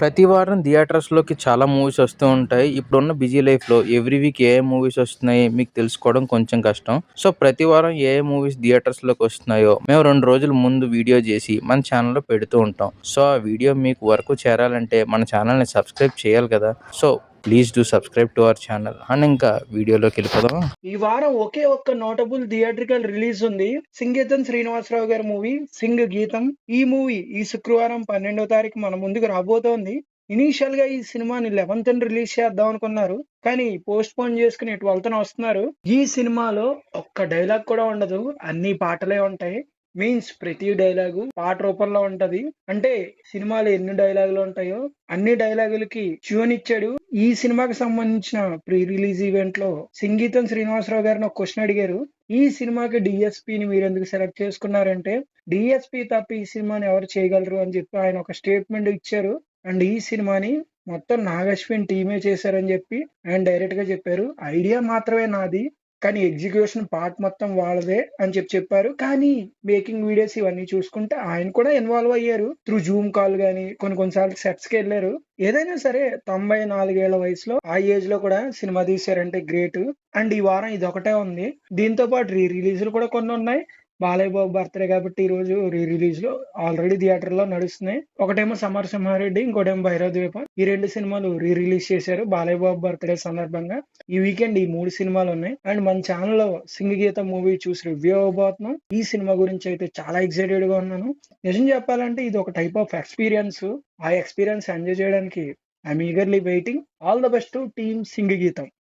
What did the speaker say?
ప్రతి వారం థియేటర్స్‌లోకి చాలా మూవీస్ వస్తూ ఉంటాయి. ఇప్పుడున్న బిజీ లైఫ్‌లో ఎవ్రీ వీక్ ఏ మూవీస్ వస్తున్నాయి మీకు తెలుసుకోవడం కొంచెం కష్టం. సో, ప్రతి వారం ఏ మూవీస్ థియేటర్స్‌లోకి వస్తున్నాయో మేము 2 రోజుల ముందు వీడియో చేసి మన ఛానెల్‌లో పెడుతూ ఉంటాం. సో, ఆ వీడియో మీకు వరకు చేరాలంటే మన ఛానెల్‌ని సబ్స్క్రైబ్ చేయాలి కదా! So, please do subscribe to our channel. And ఇంకా వీడియోలోకెళ్ళిపోదామా? ఈ వారం ఒకే ఒక్క నోటబుల్ థియేట్రికల్ రిలీజ్ ఉంది. సింగీతం శ్రీనివాసరావు గారి మూవీ 'సింగ్ గీతం'. ఈ మూవీ ఈ శుక్రవారం 12వ తారీఖు మన ముందుకు రాబోతోంది. ఇనీషియల్ గా ఈ సినిమాని 11th రిలీజ్ చేద్దాం అనుకున్నారు. కానీ పోస్ట్ పోన్ చేసుకుని 12th వస్తున్నారు. ఈ సినిమాలో ఒక్క డైలాగ్ కూడా ఉండదు. అన్ని పాటలే ఉంటాయి. మీన్స్ ప్రతి డైలాగు పాట రూపంలో ఉంటది. అంటే సినిమాలో ఎన్ని డైలాగులు ఉంటాయో అన్ని డైలాగులకి ట్యూన్ ఇచ్చాడు. ఈ సినిమాకి సంబంధించిన ప్రీ రిలీజ్ ఈవెంట్ లో సంగీతం శ్రీనివాసరావు గారిని ఒక క్వశ్చన్ అడిగారు. ఈ సినిమాకి డిఎస్పీని మీరు ఎందుకు సెలెక్ట్ చేసుకున్నారంటే, డిఎస్పీ తప్ప ఈ సినిమాని ఎవరు చేయగలరు అని చెప్పి ఆయన ఒక స్టేట్మెంట్ ఇచ్చారు. అండ్ ఈ సినిమాని మొత్తం నాగశ్విన్ టీమే చేశారని చెప్పి ఆయన డైరెక్ట్ గా చెప్పారు. ఐడియా మాత్రమే నాది, కానీ ఎగ్జిక్యూషన్ పార్ట్ మొత్తం వాళ్ళదే అని చెప్పారు. కానీ మేకింగ్ వీడియోస్ ఇవన్నీ చూసుకుంటే ఆయన కూడా ఇన్వాల్వ్ అయ్యారు. త్రూ జూమ్ కాల్ గానీ కొన్నిసార్లు సెట్స్ కి వెళ్ళారు. ఏదైనా సరే 94 ఏళ్ల వయసులో ఆ ఏజ్ లో కూడా సినిమా తీశారంటే గ్రేట్. అండ్ ఈ వారం ఇది ఒకటే ఉంది. దీంతో పాటు రీ రిలీజ్లు కూడా కొన్ని ఉన్నాయి. బాలయ్య బాబు బర్త్డే కాబట్టి ఈ రోజు రీ రిలీజ్ లో ఆల్రెడీ థియేటర్ లో నడుస్తున్నాయి. ఒకటేమో సమర సింహారెడ్డి, ఇంకోటేమో భైరవ ద్వీపం. ఈ 2 సినిమాలు రీ రిలీజ్ చేశారు బాలయ్య బాబు బర్త్డే సందర్భంగా. ఈ వీకెండ్ ఈ 3 సినిమాలు ఉన్నాయి. అండ్ మన ఛానల్లో సింగ్ గీతం మూవీ చూసి రివ్యూ అవ్వబోతున్నాం. ఈ సినిమా గురించి అయితే చాలా ఎక్సైటెడ్ గా ఉన్నాను. నిజం చెప్పాలంటే ఇది ఒక టైప్ ఆఫ్ ఎక్స్పీరియన్స్. ఆ ఎక్స్పీరియన్స్ ఎంజాయ్ చేయడానికి I'm eagerly waiting. All the best to team Singh గీతం.